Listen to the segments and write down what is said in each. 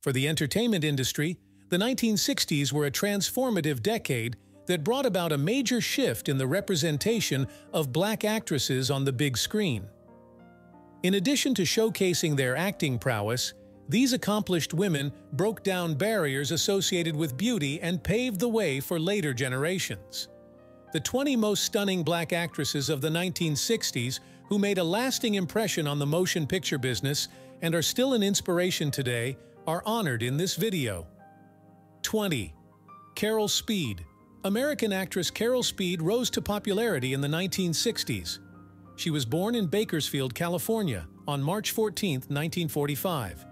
For the entertainment industry, the 1960s were a transformative decade that brought about a major shift in the representation of black actresses on the big screen. In addition to showcasing their acting prowess, these accomplished women broke down barriers associated with beauty and paved the way for later generations. The 20 most stunning black actresses of the 1960s who made a lasting impression on the motion picture business and are still an inspiration today are honored in this video. 20. Carol Speed. American actress Carol Speed rose to popularity in the 1960s. She was born in Bakersfield, California, on March 14, 1945,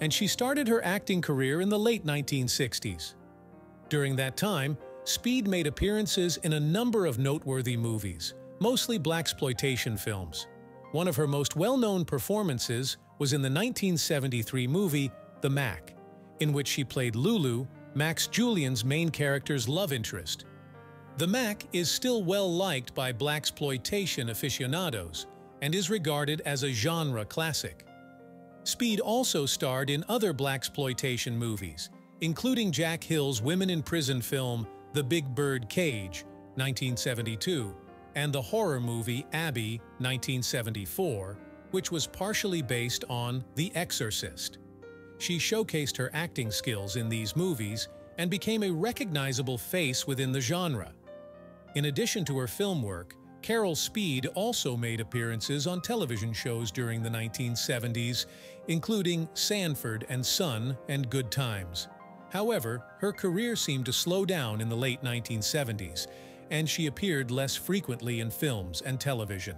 and she started her acting career in the late 1960s. During that time, Speed made appearances in a number of noteworthy movies, mostly blaxploitation films. One of her most well-known performances was in the 1973 movie The Mack, in which she played Lulu, Max Julian's main character's love interest. The Mack is still well-liked by blaxploitation aficionados and is regarded as a genre classic. Speed also starred in other blaxploitation movies, including Jack Hill's Women in Prison film The Big Bird Cage, 1972, and the horror movie Abby, 1974, which was partially based on The Exorcist. She showcased her acting skills in these movies and became a recognizable face within the genre. In addition to her film work, Carol Speed also made appearances on television shows during the 1970s, including Sanford and Son and Good Times. However, her career seemed to slow down in the late 1970s, and she appeared less frequently in films and television.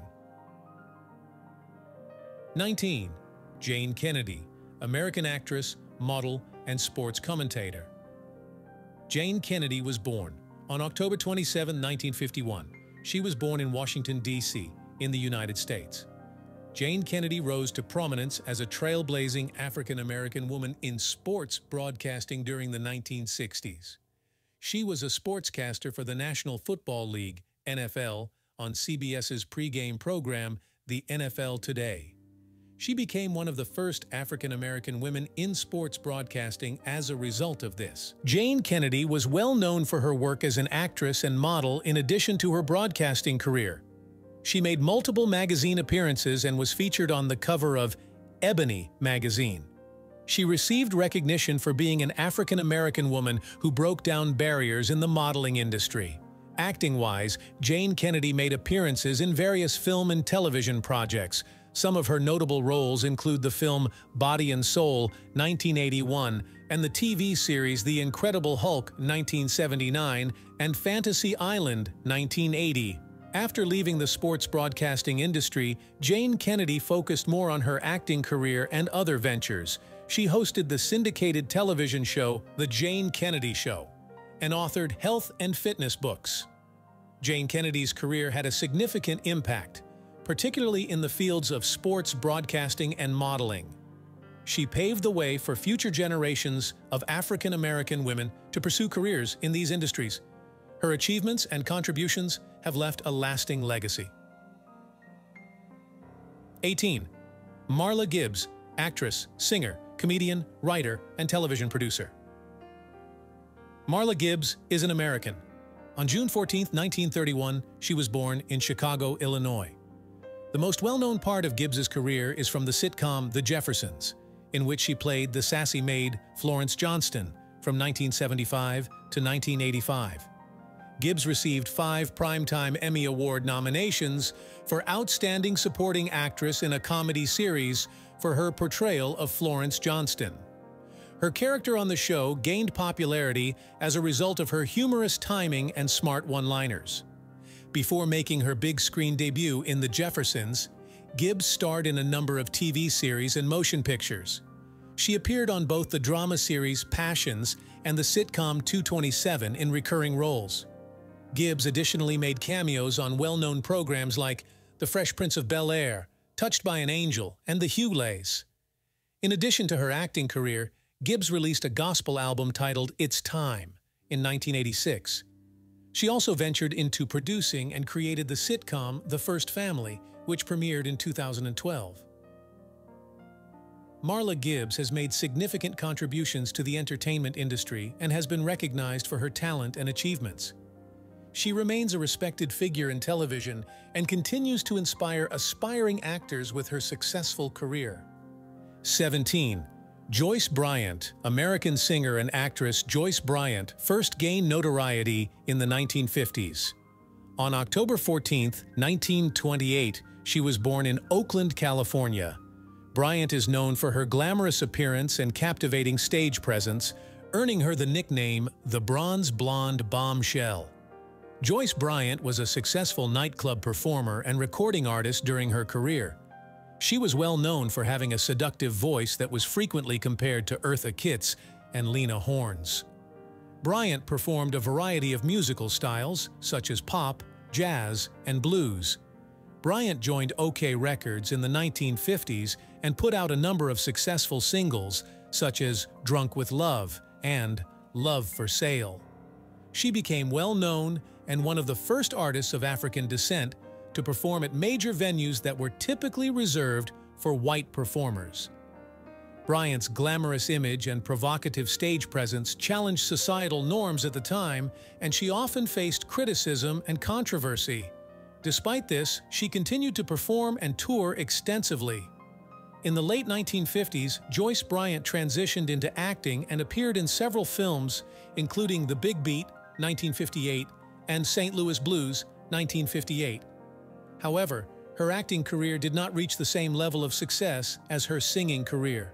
19. Jayne Kennedy, American actress, model, and sports commentator. Jayne Kennedy was born on October 27, 1951. She was born in Washington, D.C., in the United States. Jayne Kennedy rose to prominence as a trailblazing African-American woman in sports broadcasting during the 1960s. She was a sportscaster for the National Football League, NFL, on CBS's pregame program, The NFL Today. She became one of the first African-American women in sports broadcasting as a result of this. Jayne Kennedy was well known for her work as an actress and model in addition to her broadcasting career. She made multiple magazine appearances and was featured on the cover of Ebony magazine. She received recognition for being an African-American woman who broke down barriers in the modeling industry. Acting-wise, Jayne Kennedy made appearances in various film and television projects. Some of her notable roles include the film Body and Soul, 1981, and the TV series The Incredible Hulk, 1979, and Fantasy Island, 1980. After leaving the sports broadcasting industry, Jayne Kennedy focused more on her acting career and other ventures. She hosted the syndicated television show The Jayne Kennedy Show and authored health and fitness books. Jayne Kennedy's career had a significant impact, particularly in the fields of sports broadcasting and modeling. She paved the way for future generations of African-American women to pursue careers in these industries. Her achievements and contributions have left a lasting legacy. 18. Marla Gibbs, actress, singer, comedian, writer, and television producer. Marla Gibbs is an American. On June 14, 1931, she was born in Chicago, Illinois. The most well-known part of Gibbs's career is from the sitcom The Jeffersons, in which she played the sassy maid Florence Johnston from 1975 to 1985. Gibbs received 5 Primetime Emmy Award nominations for Outstanding Supporting Actress in a Comedy Series for her portrayal of Florence Johnston. Her character on the show gained popularity as a result of her humorous timing and smart one-liners. Before making her big-screen debut in The Jeffersons, Gibbs starred in a number of TV series and motion pictures. She appeared on both the drama series Passions and the sitcom 227 in recurring roles. Gibbs additionally made cameos on well-known programs like The Fresh Prince of Bel-Air, Touched by an Angel, and The Hughleys. In addition to her acting career, Gibbs released a gospel album titled It's Time in 1986. She also ventured into producing and created the sitcom The First Family, which premiered in 2012. Marla Gibbs has made significant contributions to the entertainment industry and has been recognized for her talent and achievements. She remains a respected figure in television and continues to inspire aspiring actors with her successful career. 17. Joyce Bryant. American singer and actress Joyce Bryant first gained notoriety in the 1950s. On October 14, 1928, she was born in Oakland, California. Bryant is known for her glamorous appearance and captivating stage presence, earning her the nickname the Bronze Blonde Bombshell. Joyce Bryant was a successful nightclub performer and recording artist during her career. She was well known for having a seductive voice that was frequently compared to Eartha Kitt's and Lena Horne's. Bryant performed a variety of musical styles, such as pop, jazz, and blues. Bryant joined OK Records in the 1950s and put out a number of successful singles, such as Drunk with Love and Love for Sale. She became well known and one of the first artists of African descent to perform at major venues that were typically reserved for white performers. Bryant's glamorous image and provocative stage presence challenged societal norms at the time, and she often faced criticism and controversy. Despite this, she continued to perform and tour extensively. In the late 1950s, Joyce Bryant transitioned into acting and appeared in several films, including The Big Beat, 1958, and St. Louis Blues, 1958. However, her acting career did not reach the same level of success as her singing career.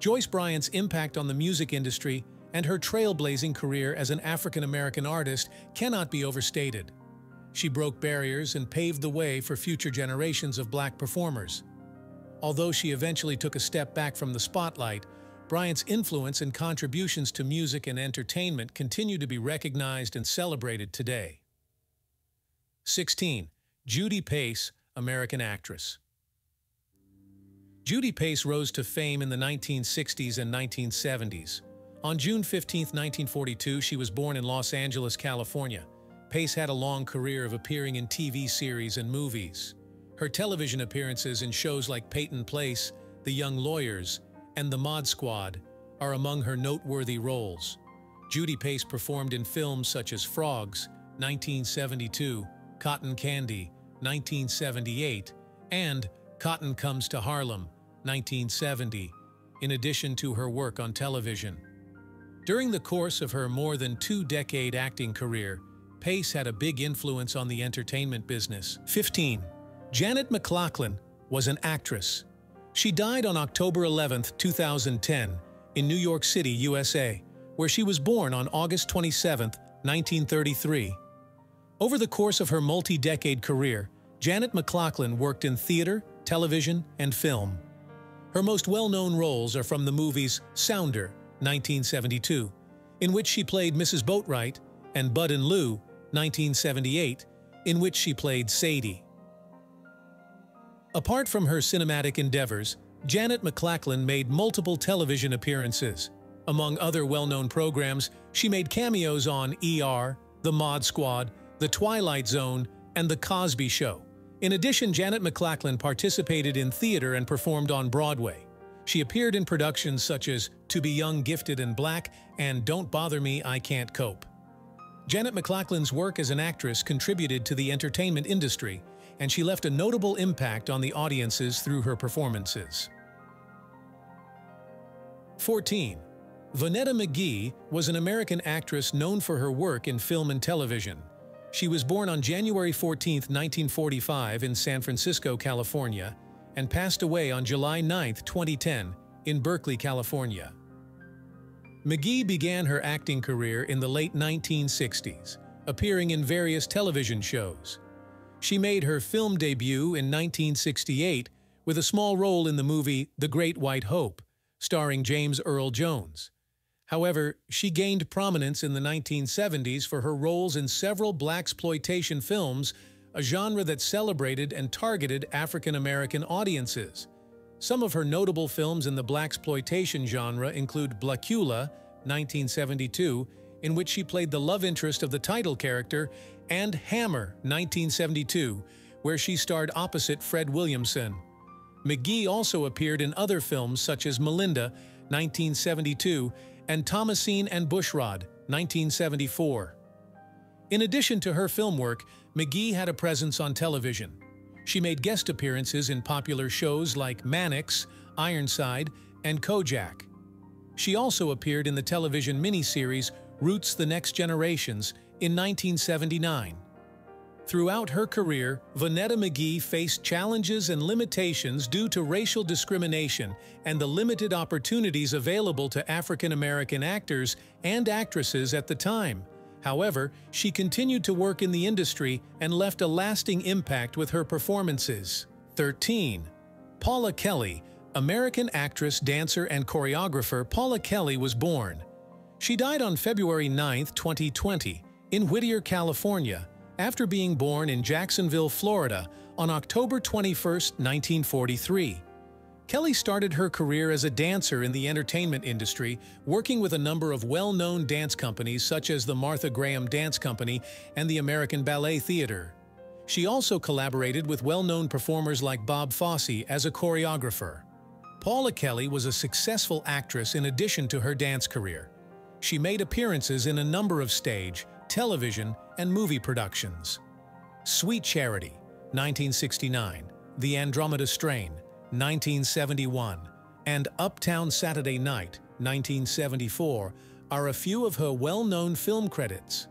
Joyce Bryant's impact on the music industry and her trailblazing career as an African-American artist cannot be overstated. She broke barriers and paved the way for future generations of black performers. Although she eventually took a step back from the spotlight, Bryant's influence and contributions to music and entertainment continue to be recognized and celebrated today. 16. Judy Pace, American actress. Judy Pace rose to fame in the 1960s and 1970s. On June 15, 1942, she was born in Los Angeles, California. Pace had a long career of appearing in TV series and movies. Her television appearances in shows like Peyton Place, The Young Lawyers, and The Mod Squad are among her noteworthy roles. Judy Pace performed in films such as Frogs, 1972, Cotton Candy, 1978, and Cotton Comes to Harlem, 1970, in addition to her work on television. During the course of her more than two-decade acting career, Pace had a big influence on the entertainment business. 15. Janet McLaughlin was an actress. She died on October 11, 2010, in New York City, USA, where she was born on August 27, 1933. Over the course of her multi-decade career, Janet McLaughlin worked in theater, television, and film. Her most well-known roles are from the movies Sounder, 1972, in which she played Mrs. Boatwright, and Bud and Lou, 1978, in which she played Sadie. Apart from her cinematic endeavors, Janet McLaughlin made multiple television appearances. Among other well-known programs, she made cameos on ER, The Mod Squad, The Twilight Zone, and The Cosby Show. In addition, Janet McLaughlin participated in theater and performed on Broadway. She appeared in productions such as To Be Young, Gifted, and Black and Don't Bother Me, I Can't Cope. Janet McLaughlin's work as an actress contributed to the entertainment industry, and she left a notable impact on the audiences through her performances. 14. Vonetta McGee was an American actress known for her work in film and television. She was born on January 14, 1945 in San Francisco, California, and passed away on July 9, 2010 in Berkeley, California. McGee began her acting career in the late 1960s, appearing in various television shows. She made her film debut in 1968 with a small role in the movie The Great White Hope, starring James Earl Jones. However, she gained prominence in the 1970s for her roles in several blaxploitation films, a genre that celebrated and targeted African-American audiences. Some of her notable films in the blaxploitation genre include Blackula, 1972, in which she played the love interest of the title character, and Hammer, 1972, where she starred opposite Fred Williamson. McGee also appeared in other films such as Melinda, 1972, and Thomasine and Bushrod, 1974. In addition to her film work, McGee had a presence on television. She made guest appearances in popular shows like Mannix, Ironside, and Kojak. She also appeared in the television miniseries Roots: The Next Generations in 1979. Throughout her career, Vonetta McGee faced challenges and limitations due to racial discrimination and the limited opportunities available to African American actors and actresses at the time. However, she continued to work in the industry and left a lasting impact with her performances. 13. Paula Kelly. American actress, dancer, and choreographer Paula Kelly was born. She died on February 9, 2020, in Whittier, California, after being born in Jacksonville, Florida, on October 21, 1943. Kelly started her career as a dancer in the entertainment industry, working with a number of well-known dance companies such as the Martha Graham Dance Company and the American Ballet Theatre. She also collaborated with well-known performers like Bob Fosse as a choreographer. Paula Kelly was a successful actress in addition to her dance career. She made appearances in a number of stage, television, and movie productions. Sweet Charity, 1969, The Andromeda Strain, 1971, and Uptown Saturday Night, 1974, are a few of her well-known film credits.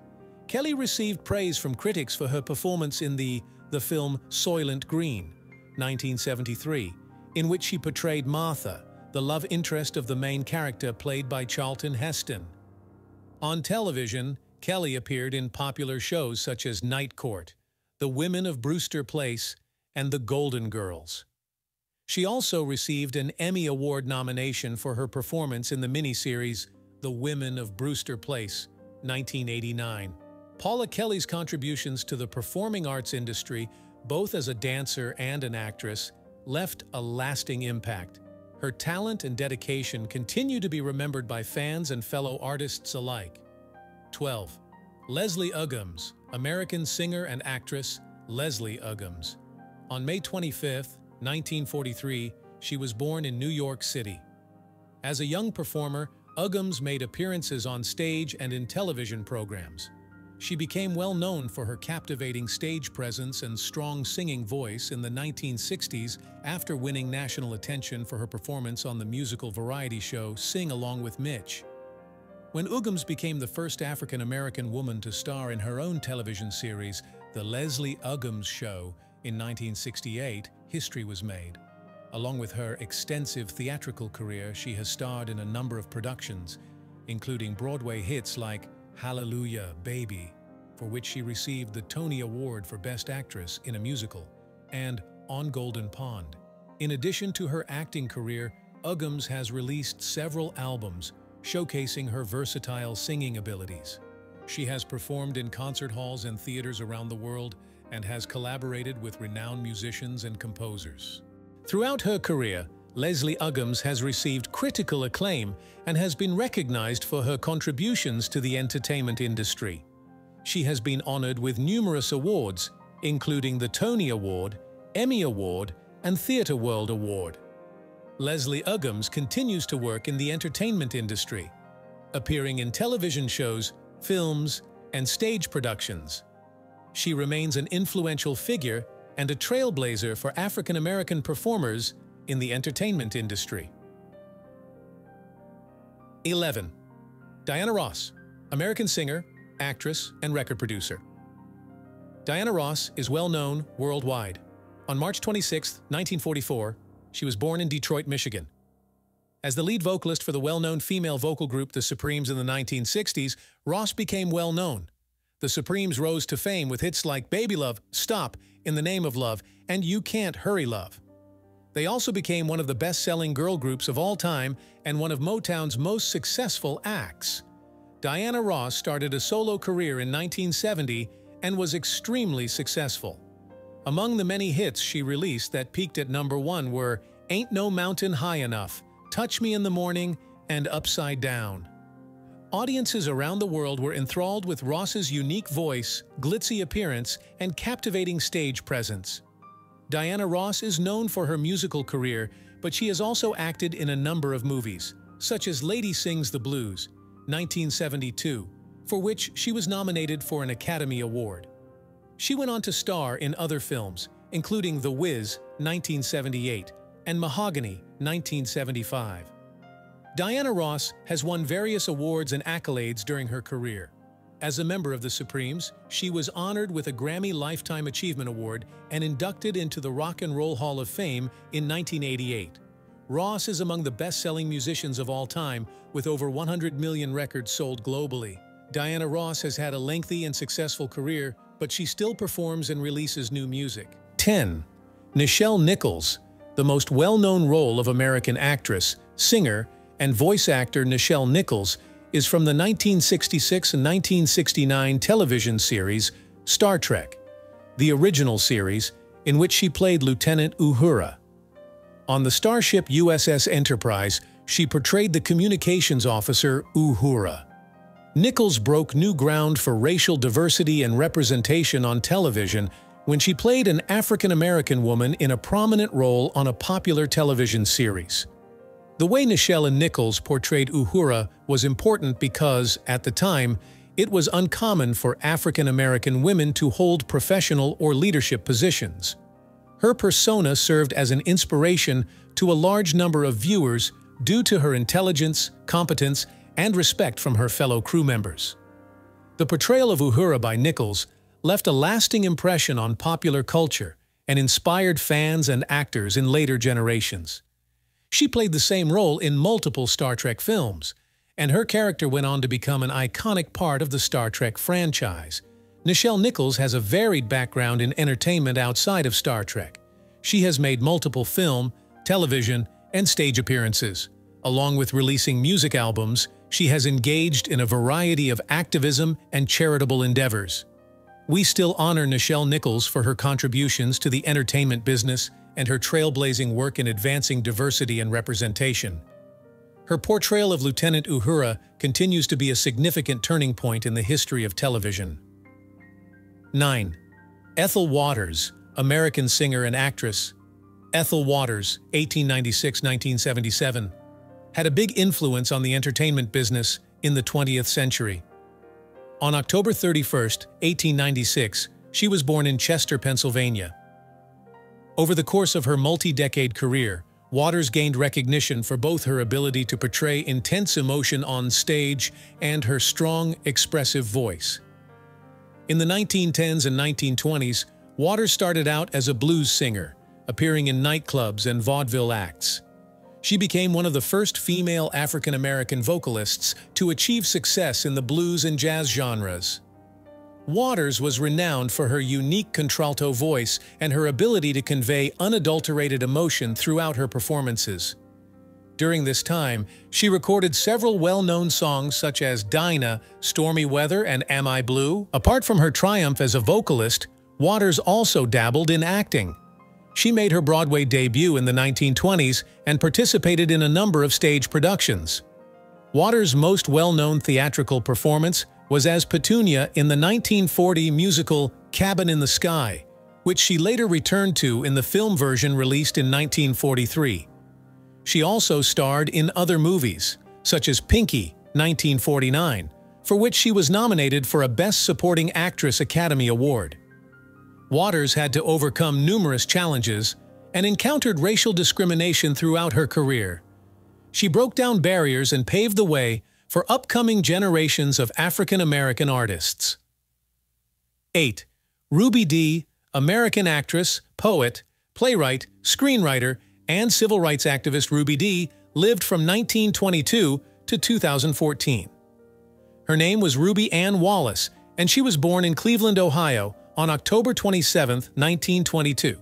Kelly received praise from critics for her performance in the film Soylent Green, 1973, in which she portrayed Martha, the love interest of the main character played by Charlton Heston. On television, Kelly appeared in popular shows such as Night Court, The Women of Brewster Place, and The Golden Girls. She also received an Emmy Award nomination for her performance in the miniseries The Women of Brewster Place, 1989. Paula Kelly's contributions to the performing arts industry, both as a dancer and an actress, left a lasting impact. Her talent and dedication continue to be remembered by fans and fellow artists alike. 12. Leslie Uggams, American singer and actress Leslie Uggams. On May 25, 1943, she was born in New York City. As a young performer, Uggams made appearances on stage and in television programs. She became well known for her captivating stage presence and strong singing voice in the 1960s after winning national attention for her performance on the musical variety show Sing Along with Mitch. When Uggams became the first African-American woman to star in her own television series, The Leslie Uggams Show, in 1968, history was made. Along with her extensive theatrical career, she has starred in a number of productions, including Broadway hits like Hallelujah, Baby, for which she received the Tony Award for Best Actress in a Musical, and On Golden Pond. In addition to her acting career, Uggams has released several albums showcasing her versatile singing abilities. She has performed in concert halls and theaters around the world and has collaborated with renowned musicians and composers. Throughout her career, Leslie Uggams has received critical acclaim and has been recognized for her contributions to the entertainment industry. She has been honored with numerous awards, including the Tony Award, Emmy Award, and Theatre World Award. Leslie Uggams continues to work in the entertainment industry, appearing in television shows, films, and stage productions. She remains an influential figure and a trailblazer for African American performers in the entertainment industry. 11. Diana Ross, American singer, actress, and record producer. Diana Ross is well known worldwide. On March 26, 1944, she was born in Detroit, Michigan. As the lead vocalist for the well-known female vocal group The Supremes in the 1960s, Ross became well known. The Supremes rose to fame with hits like Baby Love, Stop, In the Name of Love, and You Can't Hurry Love. They also became one of the best-selling girl groups of all time and one of Motown's most successful acts. Diana Ross started a solo career in 1970 and was extremely successful. Among the many hits she released that peaked at #1 were Ain't No Mountain High Enough, Touch Me in the Morning, and Upside Down. Audiences around the world were enthralled with Ross's unique voice, glitzy appearance, and captivating stage presence. Diana Ross is known for her musical career, but she has also acted in a number of movies, such as Lady Sings the Blues, 1972, for which she was nominated for an Academy Award. She went on to star in other films, including The Wiz, 1978, and Mahogany, 1975. Diana Ross has won various awards and accolades during her career. As a member of the Supremes, she was honored with a Grammy Lifetime Achievement Award and inducted into the Rock and Roll Hall of Fame in 1988. Ross is among the best-selling musicians of all time, with over 100 million records sold globally. Diana Ross has had a lengthy and successful career, but she still performs and releases new music. 10. Nichelle Nichols. The most well-known role of American actress, singer, and voice actor Nichelle Nichols is from the 1966 and 1969 television series Star Trek, the original series in which she played Lieutenant Uhura. On the starship USS Enterprise, she portrayed the communications officer Uhura. Nichols broke new ground for racial diversity and representation on television when she played an African-American woman in a prominent role on a popular television series. The way Nichelle and Nichols portrayed Uhura was important because, at the time, it was uncommon for African-American women to hold professional or leadership positions. Her persona served as an inspiration to a large number of viewers due to her intelligence, competence, and respect from her fellow crew members. The portrayal of Uhura by Nichols left a lasting impression on popular culture and inspired fans and actors in later generations. She played the same role in multiple Star Trek films, and her character went on to become an iconic part of the Star Trek franchise. Nichelle Nichols has a varied background in entertainment outside of Star Trek. She has made multiple film, television, and stage appearances. Along with releasing music albums, she has engaged in a variety of activism and charitable endeavors. We still honor Nichelle Nichols for her contributions to the entertainment business and her trailblazing work in advancing diversity and representation. Her portrayal of Lieutenant Uhura continues to be a significant turning point in the history of television. 9. Ethel Waters, American singer and actress. Ethel Waters, 1896–1977, had a big influence on the entertainment business in the 20th century. On October 31, 1896, she was born in Chester, Pennsylvania. Over the course of her multi-decade career, Waters gained recognition for both her ability to portray intense emotion on stage and her strong, expressive voice. In the 1910s and 1920s, Waters started out as a blues singer, appearing in nightclubs and vaudeville acts. She became one of the first female African-American vocalists to achieve success in the blues and jazz genres. Waters was renowned for her unique contralto voice and her ability to convey unadulterated emotion throughout her performances. During this time, she recorded several well-known songs such as Dinah, Stormy Weather, and Am I Blue? Apart from her triumph as a vocalist, Waters also dabbled in acting. She made her Broadway debut in the 1920s and participated in a number of stage productions. Waters' most well-known theatrical performance was as Petunia in the 1940 musical Cabin in the Sky, which she later returned to in the film version released in 1943. She also starred in other movies, such as Pinky, 1949, for which she was nominated for a Best Supporting Actress Academy Award. Waters had to overcome numerous challenges and encountered racial discrimination throughout her career. She broke down barriers and paved the way for upcoming generations of African-American artists. 8. Ruby Dee, American actress, poet, playwright, screenwriter, and civil rights activist Ruby Dee lived from 1922 to 2014. Her name was Ruby Ann Wallace, and she was born in Cleveland, Ohio, on October 27, 1922.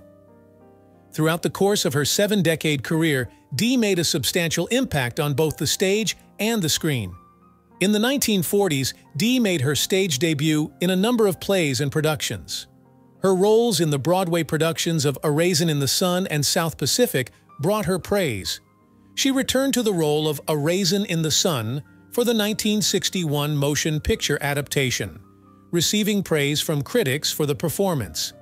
Throughout the course of her 7-decade career, Dee made a substantial impact on both the stage and the screen. In the 1940s, Dee made her stage debut in a number of plays and productions. Her roles in the Broadway productions of A Raisin in the Sun and South Pacific brought her praise. She returned to the role of A Raisin in the Sun for the 1961 motion picture adaptation, receiving praise from critics for the performance.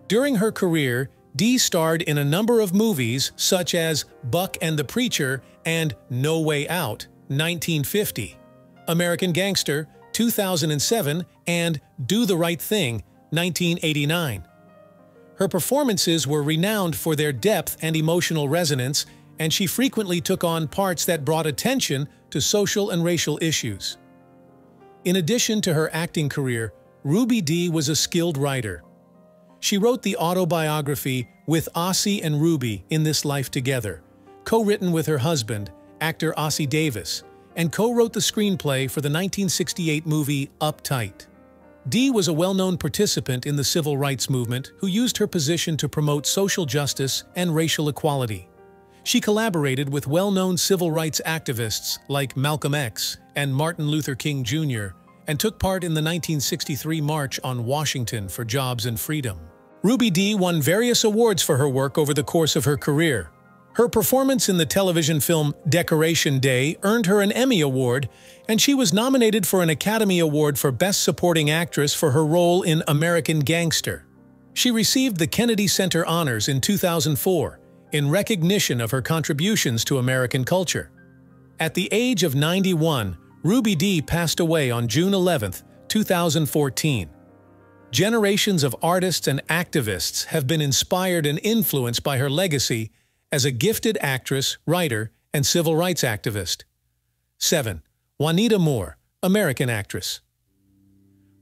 During her career, Dee starred in a number of movies such as Buck and the Preacher and No Way Out, 1950, American Gangster, 2007, and Do the Right Thing, 1989. Her performances were renowned for their depth and emotional resonance, and she frequently took on parts that brought attention to social and racial issues. In addition to her acting career, Ruby Dee was a skilled writer. She wrote the autobiography With Ossie and Ruby in This Life Together, co-written with her husband, actor Ossie Davis, and co-wrote the screenplay for the 1968 movie Uptight. Dee was a well-known participant in the civil rights movement who used her position to promote social justice and racial equality. She collaborated with well-known civil rights activists like Malcolm X and Martin Luther King Jr., and took part in the 1963 March on Washington for Jobs and Freedom. Ruby Dee won various awards for her work over the course of her career. Her performance in the television film Decoration Day earned her an Emmy Award, and she was nominated for an Academy Award for Best Supporting Actress for her role in American Gangster. She received the Kennedy Center Honors in 2004 in recognition of her contributions to American culture. At the age of 91, Ruby Dee passed away on June 11, 2014. Generations of artists and activists have been inspired and influenced by her legacy as a gifted actress, writer, and civil rights activist. 7. Juanita Moore, American actress.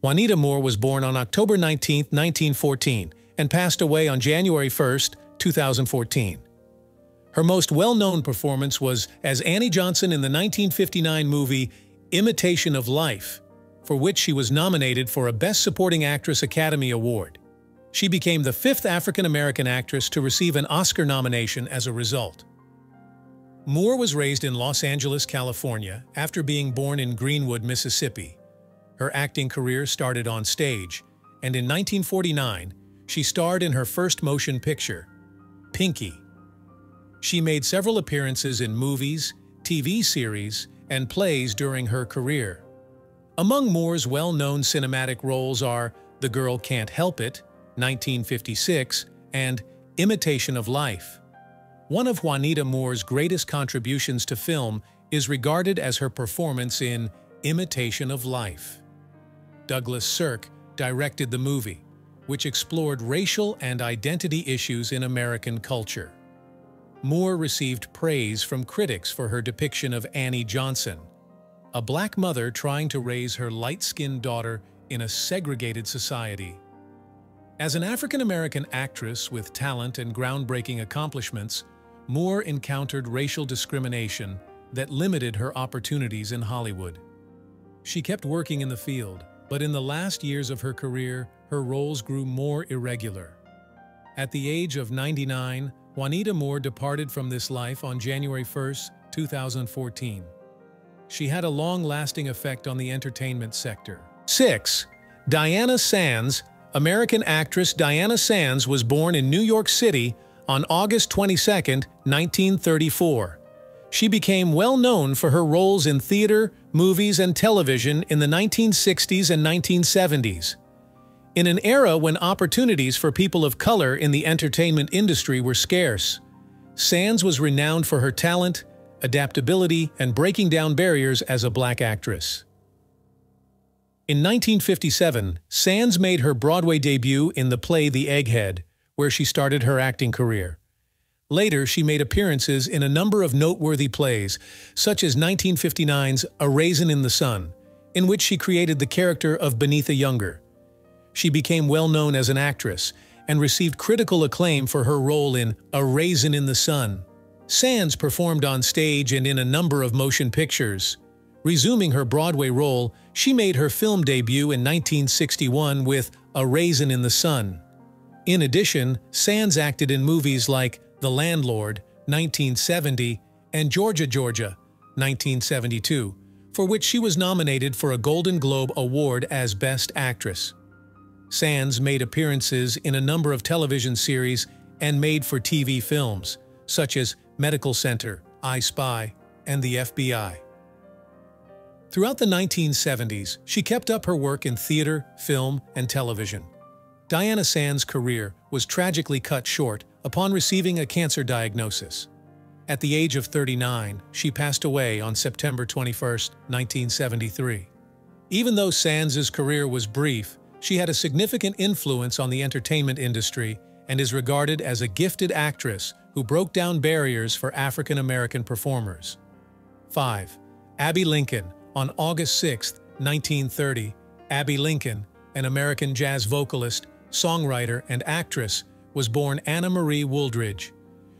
Juanita Moore was born on October 19, 1914, and passed away on January 1, 2014. Her most well-known performance was as Annie Johnson in the 1959 movie Imitation of Life, for which she was nominated for a Best Supporting Actress Academy Award. She became the 5th African-American actress to receive an Oscar nomination as a result. Moore was raised in Los Angeles, California, after being born in Greenwood, Mississippi. Her acting career started on stage, and in 1949, she starred in her first motion picture, Pinky. She made several appearances in movies, TV series, and plays during her career. Among Moore's well-known cinematic roles are The Girl Can't Help It, 1956, and Imitation of Life. One of Juanita Moore's greatest contributions to film is regarded as her performance in Imitation of Life. Douglas Sirk directed the movie, which explored racial and identity issues in American culture. Moore received praise from critics for her depiction of Annie Johnson, a black mother trying to raise her light-skinned daughter in a segregated society. As an African-American actress with talent and groundbreaking accomplishments, Moore encountered racial discrimination that limited her opportunities in Hollywood. She kept working in the field, but in the last years of her career, her roles grew more irregular. At the age of 99, Juanita Moore departed from this life on January 1, 2014. She had a long-lasting effect on the entertainment sector. 6. Diana Sands. American actress Diana Sands was born in New York City on August 22, 1934. She became well known for her roles in theater, movies, and television in the 1960s and 1970s. In an era when opportunities for people of color in the entertainment industry were scarce, Sands was renowned for her talent, adaptability, and breaking down barriers as a black actress. In 1957, Sands made her Broadway debut in the play The Egghead, where she started her acting career. Later, she made appearances in a number of noteworthy plays, such as 1959's A Raisin in the Sun, in which she created the character of Beneatha Younger. She became well known as an actress and received critical acclaim for her role in A Raisin in the Sun. Sands performed on stage and in a number of motion pictures. Resuming her Broadway role, she made her film debut in 1961 with A Raisin in the Sun. In addition, Sands acted in movies like The Landlord, 1970, and Georgia, Georgia, 1972, for which she was nominated for a Golden Globe Award as Best Actress. Sands made appearances in a number of television series and made-for-TV films, such as Medical Center, I Spy, and The FBI. Throughout the 1970s, she kept up her work in theater, film, and television. Diana Sands' career was tragically cut short upon receiving a cancer diagnosis. At the age of 39, she passed away on September 21, 1973. Even though Sands' career was brief, she had a significant influence on the entertainment industry and is regarded as a gifted actress who broke down barriers for African American performers. 5. Abbey Lincoln. On August 6, 1930, Abbey Lincoln, an American jazz vocalist, songwriter, and actress, was born Anna Marie Wooldridge.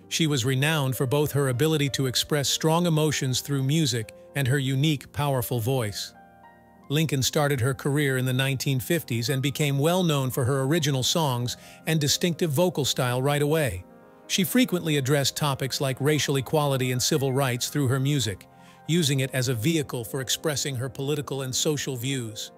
She was renowned for both her ability to express strong emotions through music and her unique, powerful voice. Lincoln started her career in the 1950s and became well known for her original songs and distinctive vocal style right away. She frequently addressed topics like racial equality and civil rights through her music, using it as a vehicle for expressing her political and social views.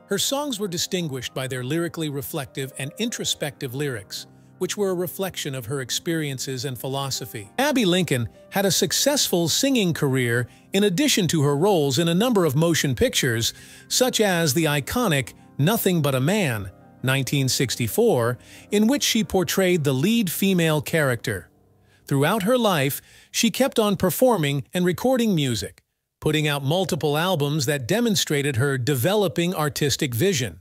Her songs were distinguished by their lyrically reflective and introspective lyrics, which were a reflection of her experiences and philosophy. Abbey Lincoln had a successful singing career in addition to her roles in a number of motion pictures, such as the iconic Nothing But a Man, 1964, in which she portrayed the lead female character. Throughout her life, she kept on performing and recording music, putting out multiple albums that demonstrated her developing artistic vision.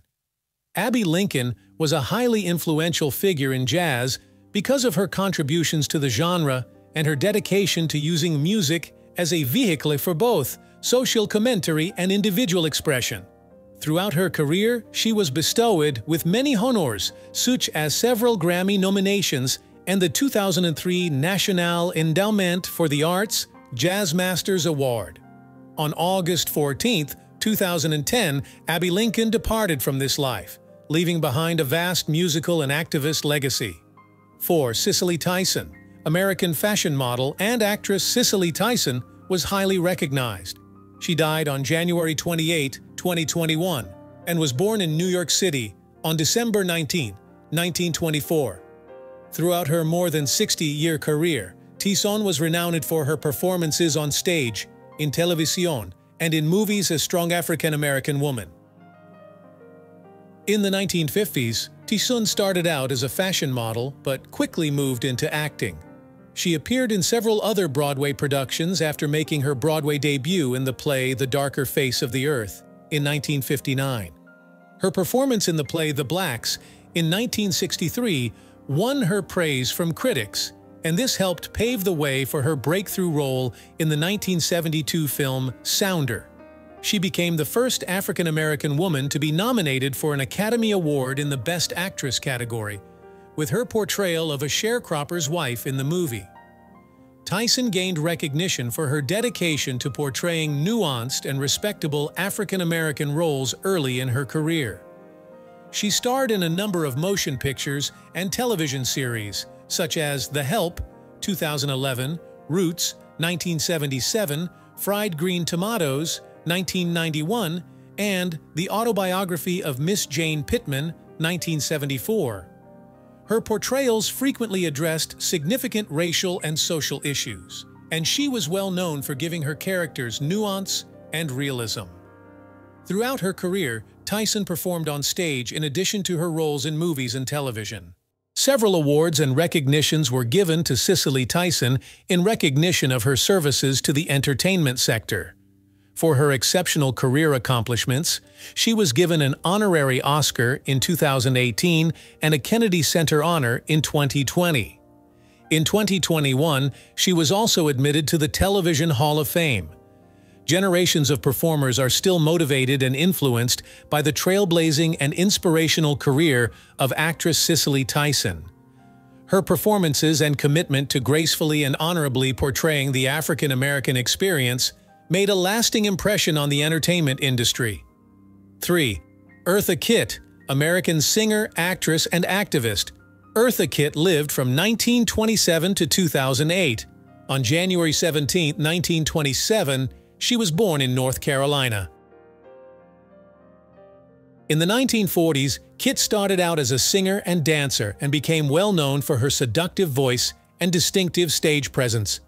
Abbey Lincoln was a highly influential figure in jazz because of her contributions to the genre and her dedication to using music as a vehicle for both social commentary and individual expression. Throughout her career, she was bestowed with many honors, such as several Grammy nominations and the 2003 National Endowment for the Arts Jazz Masters Award. On August 14, 2010, Abbey Lincoln departed from this life, leaving behind a vast musical and activist legacy. 4. Cicely Tyson. American fashion model and actress Cicely Tyson was highly recognized. She died on January 28, 2021, and was born in New York City on December 19, 1924. Throughout her more than 60-year career, Tyson was renowned for her performances on stage, in televisión, and in movies as a strong African-American woman. In the 1950s, Tyson started out as a fashion model but quickly moved into acting. She appeared in several other Broadway productions after making her Broadway debut in the play The Darker Face of the Earth in 1959. Her performance in the play The Blacks in 1963 won her praise from critics, and this helped pave the way for her breakthrough role in the 1972 film Sounder. She became the first African-American woman to be nominated for an Academy Award in the Best Actress category, with her portrayal of a sharecropper's wife in the movie. Tyson gained recognition for her dedication to portraying nuanced and respectable African-American roles early in her career. She starred in a number of motion pictures and television series, such as The Help, 2011, Roots, 1977, Fried Green Tomatoes, 1991, and The Autobiography of Miss Jane Pittman, 1974. Her portrayals frequently addressed significant racial and social issues, and she was well known for giving her characters nuance and realism. Throughout her career, Tyson performed on stage in addition to her roles in movies and television. Several awards and recognitions were given to Cicely Tyson in recognition of her services to the entertainment sector. For her exceptional career accomplishments, she was given an honorary Oscar in 2018 and a Kennedy Center Honor in 2020. In 2021, she was also admitted to the Television Hall of Fame. Generations of performers are still motivated and influenced by the trailblazing and inspirational career of actress Cicely Tyson. Her performances and commitment to gracefully and honorably portraying the African American experience made a lasting impression on the entertainment industry. 3. Eartha Kitt, American singer, actress, and activist. Eartha Kitt lived from 1927 to 2008. On January 17, 1927, she was born in North Carolina. In the 1940s, Kitt started out as a singer and dancer and became well known for her seductive voice and distinctive stage presence.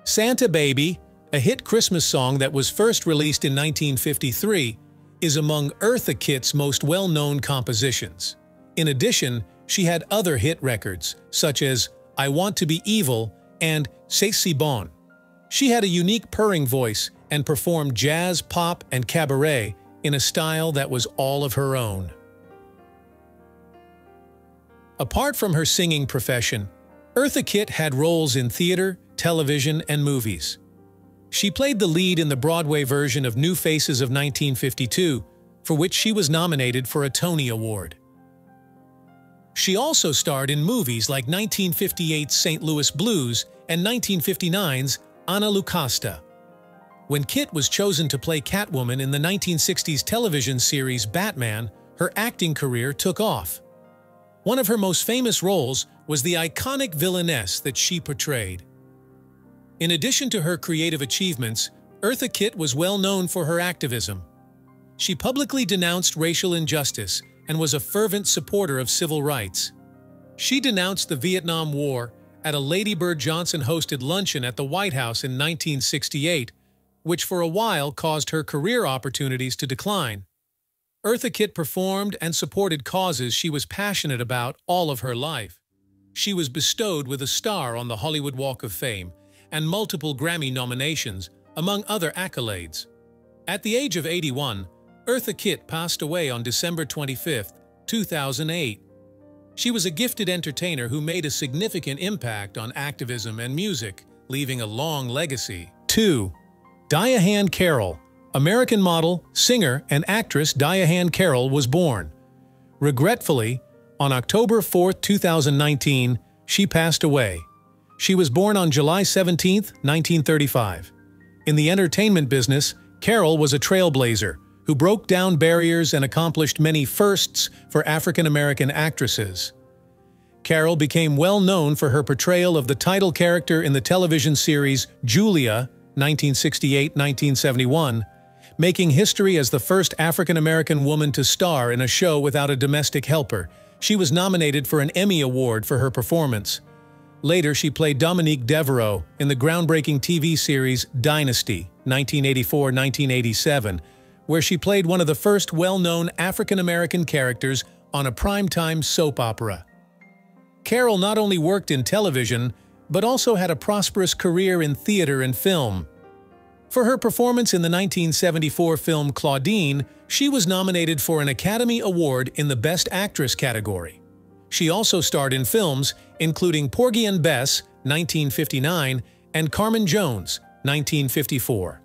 Santa Baby, a hit Christmas song that was first released in 1953, is among Eartha Kitt's most well-known compositions. In addition, she had other hit records, such as I Want to Be Evil and C'est Si Bon. She had a unique purring voice and performed jazz, pop, and cabaret in a style that was all of her own. Apart from her singing profession, Eartha Kitt had roles in theater, television, and movies. She played the lead in the Broadway version of New Faces of 1952, for which she was nominated for a Tony Award. She also starred in movies like 1958's St. Louis Blues and 1959's Ana Lucasta. When Kitt was chosen to play Catwoman in the 1960s television series Batman, her acting career took off. One of her most famous roles was the iconic villainess that she portrayed. In addition to her creative achievements, Eartha Kitt was well known for her activism. She publicly denounced racial injustice and was a fervent supporter of civil rights. She denounced the Vietnam War at a Lady Bird Johnson-hosted luncheon at the White House in 1968, which for a while caused her career opportunities to decline. Eartha Kitt performed and supported causes she was passionate about all of her life. She was bestowed with a star on the Hollywood Walk of Fame and multiple Grammy nominations, among other accolades. At the age of 81, Eartha Kitt passed away on December 25, 2008. She was a gifted entertainer who made a significant impact on activism and music, leaving a long legacy. 2. Diahann Carroll. American model, singer, and actress Diahann Carroll was born. Regretfully, on October 4, 2019, she passed away. She was born on July 17, 1935. In the entertainment business, Carroll was a trailblazer who broke down barriers and accomplished many firsts for African-American actresses. Carroll became well known for her portrayal of the title character in the television series Julia, 1968-1971, making history as the first African-American woman to star in a show without a domestic helper. She was nominated for an Emmy Award for her performance. Later, she played Dominique Devereaux in the groundbreaking TV series Dynasty, 1984-1987, where she played one of the first well-known African-American characters on a primetime soap opera. Carroll not only worked in television, but also had a prosperous career in theater and film. For her performance in the 1974 film Claudine, she was nominated for an Academy Award in the Best Actress category. She also starred in films including Porgy and Bess, 1959, and Carmen Jones, 1954.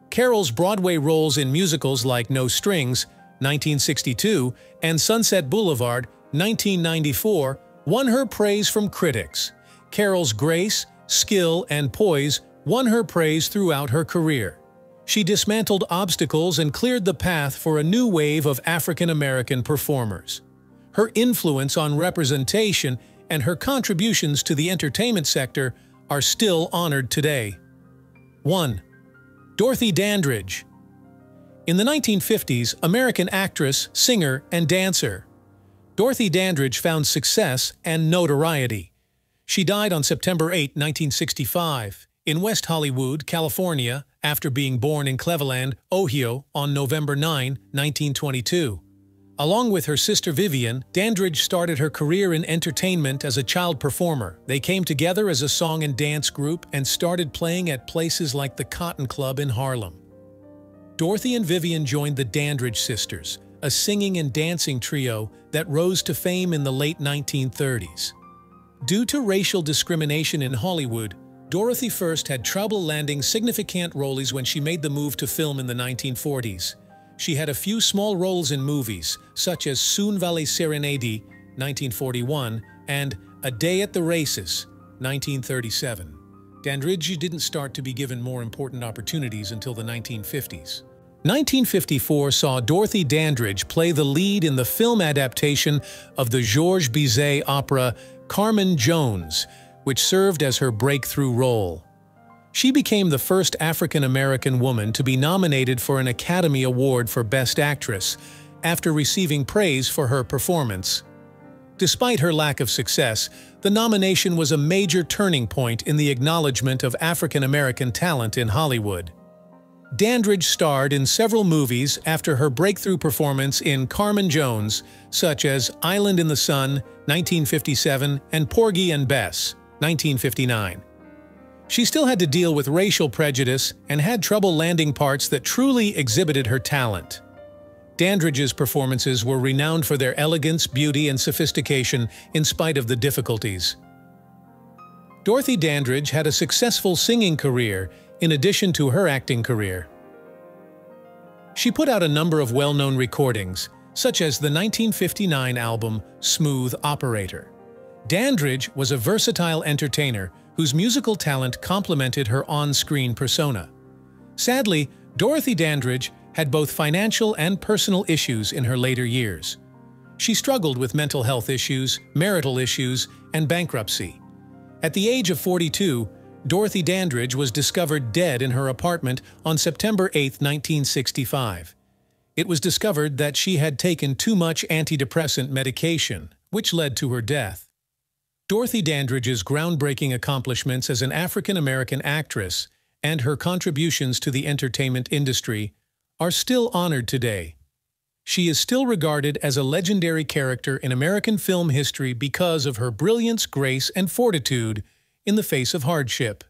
Carroll's Broadway roles in musicals like No Strings, 1962, and Sunset Boulevard, 1994, won her praise from critics. Carroll's grace, skill, and poise won her praise throughout her career. She dismantled obstacles and cleared the path for a new wave of African-American performers. Her influence on representation and her contributions to the entertainment sector are still honored today. 1. Dorothy Dandridge. In the 1950s, American actress, singer, and dancer, Dorothy Dandridge found success and notoriety. She died on September 8, 1965, in West Hollywood, California, after being born in Cleveland, Ohio, on November 9, 1922. Along with her sister Vivian, Dandridge started her career in entertainment as a child performer. They came together as a song and dance group and started playing at places like the Cotton Club in Harlem. Dorothy and Vivian joined the Dandridge Sisters, a singing and dancing trio that rose to fame in the late 1930s. Due to racial discrimination in Hollywood, Dorothy first had trouble landing significant roles when she made the move to film in the 1940s. She had a few small roles in movies, such as Soon Valley Serenade, 1941, and A Day at the Races, 1937. Dandridge didn't start to be given more important opportunities until the 1950s. 1954 saw Dorothy Dandridge play the lead in the film adaptation of the Georges Bizet opera Carmen Jones, which served as her breakthrough role. She became the first African-American woman to be nominated for an Academy Award for Best Actress after receiving praise for her performance. Despite her lack of success, the nomination was a major turning point in the acknowledgement of African-American talent in Hollywood. Dandridge starred in several movies after her breakthrough performance in Carmen Jones, such as Island in the Sun, 1957, and Porgy and Bess, 1959. She still had to deal with racial prejudice and had trouble landing parts that truly exhibited her talent. Dandridge's performances were renowned for their elegance, beauty, and sophistication in spite of the difficulties. Dorothy Dandridge had a successful singing career in addition to her acting career. She put out a number of well-known recordings, such as the 1959 album Smooth Operator. Dandridge was a versatile entertainer whose musical talent complemented her on-screen persona. Sadly, Dorothy Dandridge had both financial and personal issues in her later years. She struggled with mental health issues, marital issues, and bankruptcy. At the age of 42, Dorothy Dandridge was discovered dead in her apartment on September 8, 1965. It was discovered that she had taken too much antidepressant medication, which led to her death. Dorothy Dandridge's groundbreaking accomplishments as an African-American actress and her contributions to the entertainment industry are still honored today. She is still regarded as a legendary character in American film history because of her brilliance, grace, and fortitude in the face of hardship.